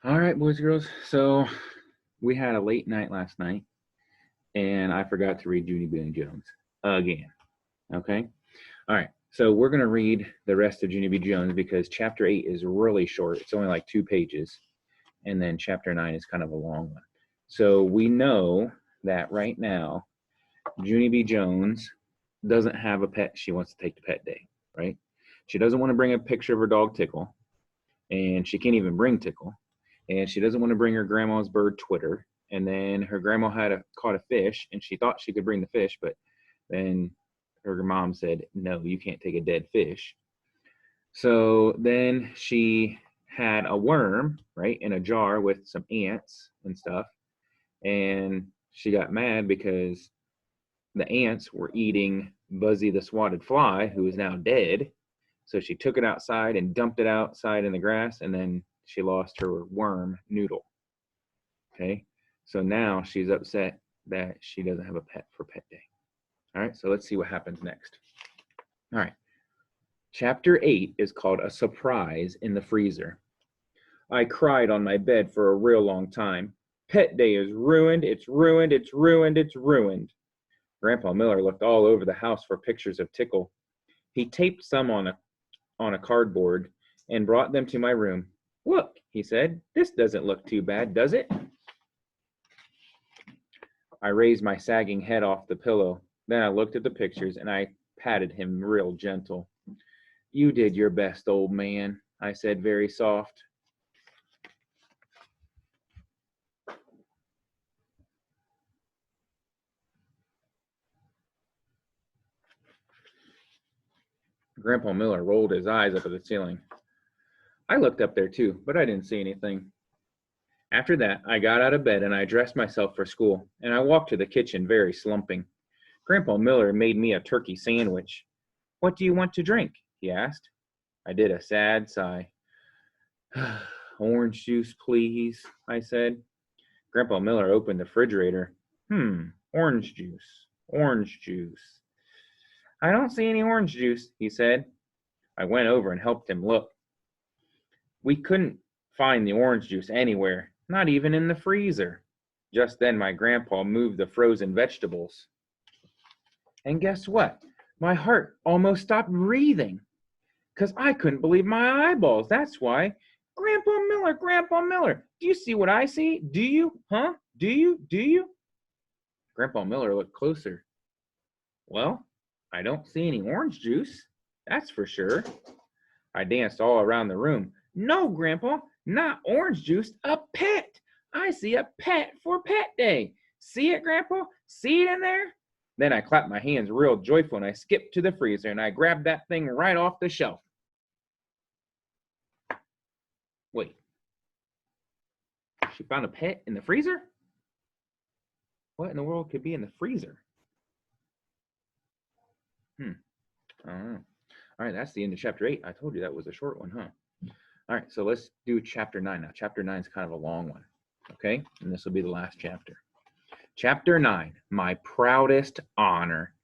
All right, boys and girls. So we had a late night last night, and I forgot to read Junie B Jones again. Okay. All right. So we're going to read the rest of Junie B Jones because chapter 8 is really short. It's only like 2 pages. And then chapter 9 is kind of a long one. So we know that right now, Junie B Jones doesn't have a pet she wants to take to pet day, right? She doesn't want to bring a picture of her dog Tickle, and she can't even bring Tickle. And she doesn't want to bring her grandma's bird Twitter. And then her grandma caught a fish, and she thought she could bring the fish, but then her mom said, no, you can't take a dead fish. So then she had a worm, right, in a jar with some ants and stuff. And she got mad because the ants were eating Buzzy the swatted fly, who is now dead. So she took it outside and dumped it outside in the grass, and then she lost her worm, Noodle. Okay, so now she's upset that she doesn't have a pet for pet day. All right, so let's see what happens next. All right, chapter 8 is called A Surprise in the Freezer. I cried on my bed for a real long time. Pet day is ruined, it's ruined, it's ruined, it's ruined. Grandpa Miller looked all over the house for pictures of Tickle. He taped some on a cardboard and brought them to my room. Look, he said, this doesn't look too bad, does it? I raised my sagging head off the pillow. Then I looked at the pictures and I patted him real gentle. You did your best, old man, I said very soft. Grandpa Miller rolled his eyes up at the ceiling. I looked up there too, but I didn't see anything. After that, I got out of bed and I dressed myself for school, and I walked to the kitchen very slumping. Grandpa Miller made me a turkey sandwich. What do you want to drink? He asked. I did a sad sigh. Orange juice, please, I said. Grandpa Miller opened the refrigerator. Orange juice, orange juice. I don't see any orange juice, he said. I went over and helped him look. We couldn't find the orange juice anywhere, not even in the freezer. Just then my grandpa moved the frozen vegetables. And guess what? My heart almost stopped breathing, because I couldn't believe my eyeballs. That's why. Grandpa Miller, do you see what I see? Do you? Huh? Do you? Grandpa Miller looked closer. Well, I don't see any orange juice, that's for sure. I danced all around the room. No, Grandpa, not orange juice, a pet. I see a pet for pet day. See it, Grandpa? See it in there? Then I clapped my hands real joyful and I skipped to the freezer and I grabbed that thing right off the shelf. Wait, she found a pet in the freezer? What in the world could be in the freezer? I don't know. All right, that's the end of chapter 8. I told you that was a short one, huh? All right, so let's do chapter 9 now. Chapter 9 is kind of a long one, okay? And this will be the last chapter. Chapter 9, My Proudest Honor.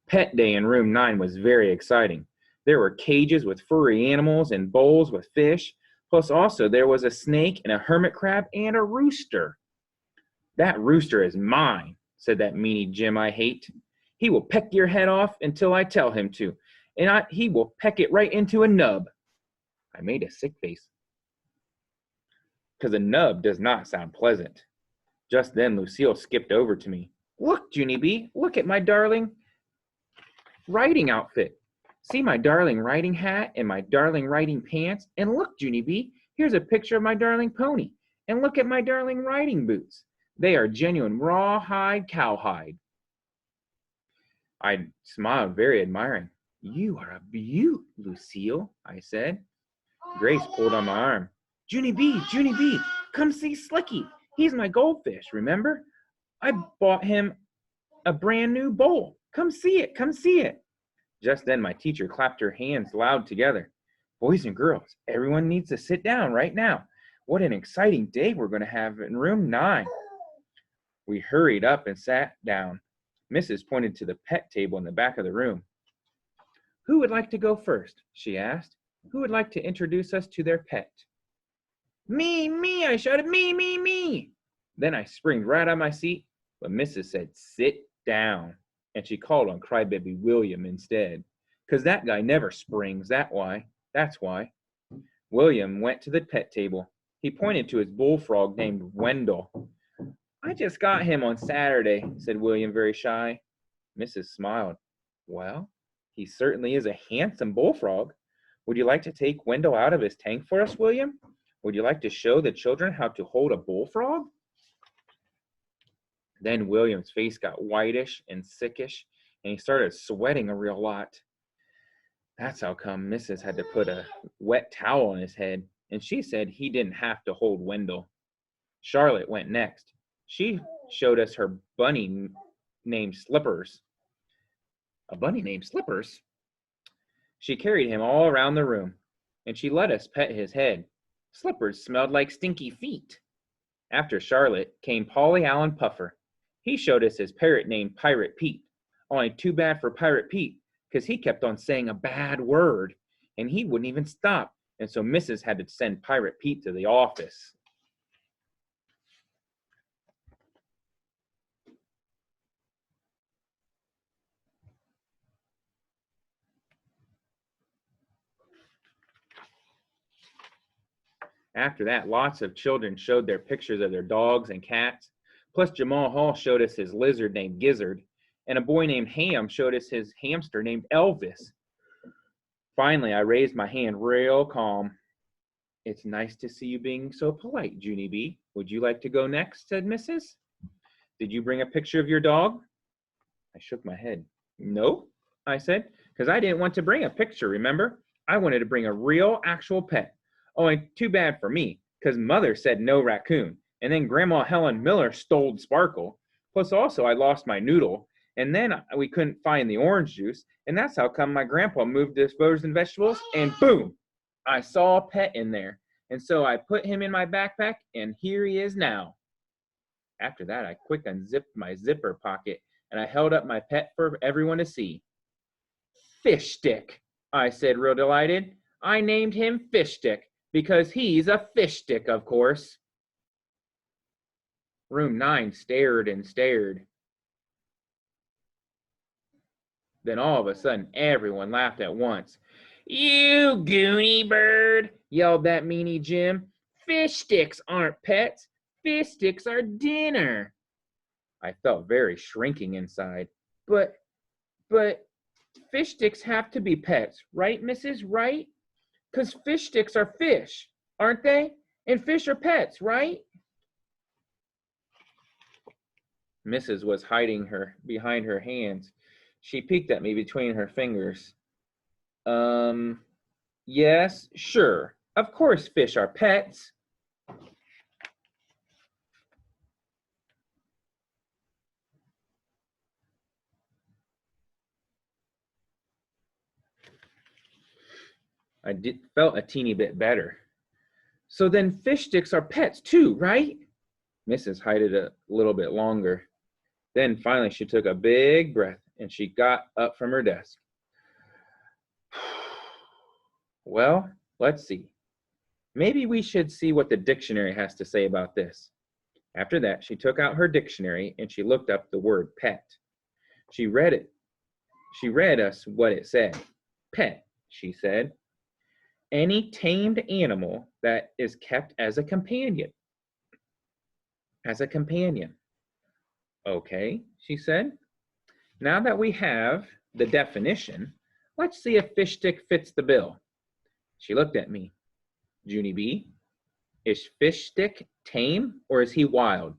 Pet day in room 9 was very exciting. There were cages with furry animals and bowls with fish, plus also there was a snake and a hermit crab and a rooster. That rooster is mine, said that meanie Jim I hate. He will peck your head off until I tell him to, and he will peck it right into a nub. I made a sick face, because a nub does not sound pleasant. Just then Lucille skipped over to me. Look, Junie B, look at my darling riding outfit. See my darling riding hat and my darling riding pants, and look, Junie B, here's a picture of my darling pony, and look at my darling riding boots. They are genuine rawhide cowhide. I smiled very admiring. You are a beaut, Lucille, I said. Grace pulled on my arm. Junie B, come see Slicky. He's my goldfish, remember? I bought him a brand new bowl. Come see it, come see it. Just then my teacher clapped her hands loud together. Boys and girls, everyone needs to sit down right now. What an exciting day we're going to have in room 9. We hurried up and sat down. Mrs. pointed to the pet table in the back of the room. Who would like to go first? She asked. Who would like to introduce us to their pet? Me, I shouted, me. Then I springed right out of my seat, but Mrs. said, sit down. And she called on crybaby William instead. 'Cause that guy never springs, that's why. William went to the pet table. He pointed to his bullfrog named Wendell. I just got him on Saturday, said William, very shy. Mrs. smiled. Well, he certainly is a handsome bullfrog. Would you like to take Wendell out of his tank for us, William? Would you like to show the children how to hold a bullfrog? Then William's face got whitish and sickish, and he started sweating a real lot. That's how come Mrs. had to put a wet towel on his head, and she said he didn't have to hold Wendell. Charlotte went next. She showed us her bunny named Slippers. A bunny named Slippers? She carried him all around the room, and she let us pet his head. Slippers smelled like stinky feet. After Charlotte came Polly Allen Puffer. He showed us his parrot named Pirate Pete. Only too bad for Pirate Pete, because he kept on saying a bad word, and he wouldn't even stop, and so Mrs. had to send Pirate Pete to the office. After that, lots of children showed their pictures of their dogs and cats. Plus, Jamal Hall showed us his lizard named Gizzard, and a boy named Ham showed us his hamster named Elvis. Finally, I raised my hand real calm. It's nice to see you being so polite, Junie B. Would you like to go next? Said Mrs. Did you bring a picture of your dog? I shook my head. No, I said, because I didn't want to bring a picture, remember? I wanted to bring a real, actual pet. Oh, and too bad for me, because Mother said no raccoon, and then Grandma Helen Miller stole Sparkle. Plus, also, I lost my noodle, and then we couldn't find the orange juice, and that's how come my grandpa moved to frozen vegetables, and boom, I saw a pet in there. And so I put him in my backpack, and here he is now. After that, I quick unzipped my zipper pocket, and I held up my pet for everyone to see. Fish Stick, I said, real delighted. I named him Fish Stick, because he's a fish stick, of course. Room 9 stared and stared. Then all of a sudden, everyone laughed at once. You goony bird, yelled that meanie Jim. Fish sticks aren't pets. Fish sticks are dinner. I felt very shrinking inside. But fish sticks have to be pets, right, Mrs. Right? 'Cause fish sticks are fish, aren't they? And fish are pets, right? Mrs. was hiding her behind her hands. She peeked at me between her fingers. Yes, sure. Of course fish are pets. I felt a teeny bit better. So then fish sticks are pets too, right? Mrs. hid a little bit longer. Then finally she took a big breath and she got up from her desk. Well, let's see. Maybe we should see what the dictionary has to say about this. After that, she took out her dictionary and she looked up the word pet. She read it. She read us what it said. Pet, she said. Any tamed animal that is kept as a companion. As a companion. Okay, she said. Now that we have the definition, let's see if fish stick fits the bill. She looked at me. Junie B, is fish stick tame or is he wild?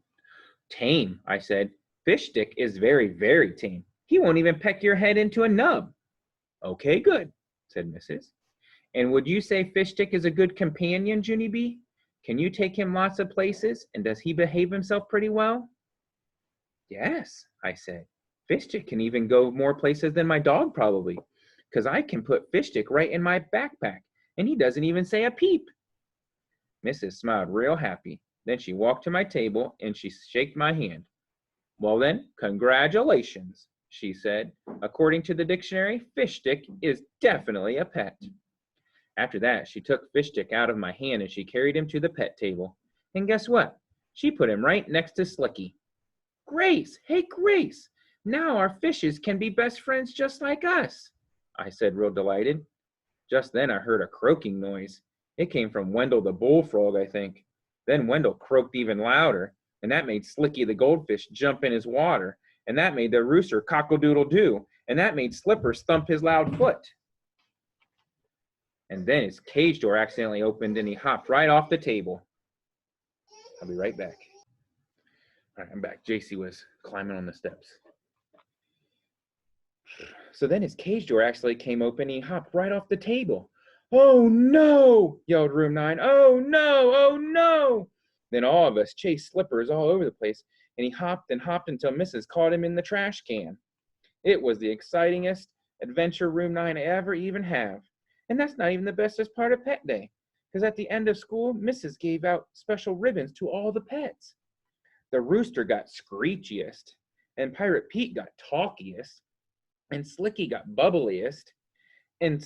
Tame, I said. Fish stick is very, very tame. He won't even peck your head into a nub. Okay, good, said Mrs. And would you say fish stick is a good companion, Junie B? Can you take him lots of places, and does he behave himself pretty well? Yes, I said. Fish stick can even go more places than my dog probably, because I can put fish stick right in my backpack, and he doesn't even say a peep. Mrs. smiled real happy. Then she walked to my table, and she shook my hand. Well then, congratulations, she said. According to the dictionary, fish stick is definitely a pet. After that, she took Fish Stick out of my hand and she carried him to the pet table. And guess what? She put him right next to Slicky. Grace, hey Grace, now our fishes can be best friends just like us, I said, real delighted. Just then I heard a croaking noise. It came from Wendell the bullfrog, I think. Then Wendell croaked even louder, and that made Slicky the goldfish jump in his water, and that made the rooster cockle-doodle-doo, and that made Slippers thump his loud foot. And then his cage door accidentally opened and he hopped right off the table. I'll be right back. All right, I'm back. JC was climbing on the steps. So then his cage door actually came open and he hopped right off the table. Oh no, yelled room 9. Oh no, oh no. Then all of us chased Slippers all over the place and he hopped and hopped until Mrs. caught him in the trash can. It was the excitingest adventure room 9 ever even have. And that's not even the bestest part of Pet Day, because at the end of school, Mrs. gave out special ribbons to all the pets. The rooster got screechiest, and Pirate Pete got talkiest, and Slicky got bubbliest, and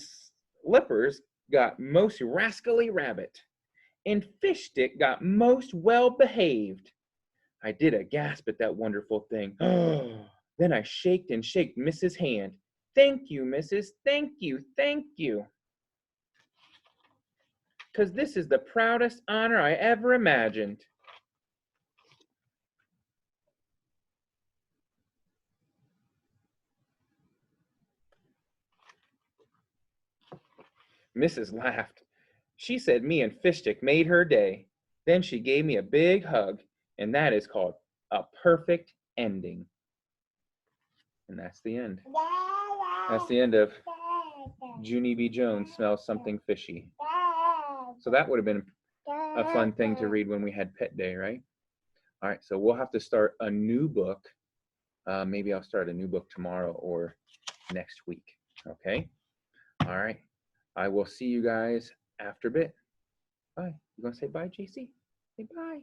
Slippers got most rascally rabbit, and Fish Stick got most well-behaved. I did a gasp at that wonderful thing. Then I shaked and shaked Mrs. hand. Thank you, Mrs. Thank you, thank you. Because this is the proudest honor I ever imagined. Mrs. laughed. She said me and Fish Stick made her day. Then she gave me a big hug, and that is called a perfect ending. And that's the end. That's the end of Junie B Jones Smells Something Fishy. So that would have been a fun thing to read when we had Pet Day, right? All right, so we'll have to start a new book. Maybe I'll start a new book tomorrow or next week, okay? All right, I will see you guys after a bit. Bye. You gonna say bye, JC? Say bye.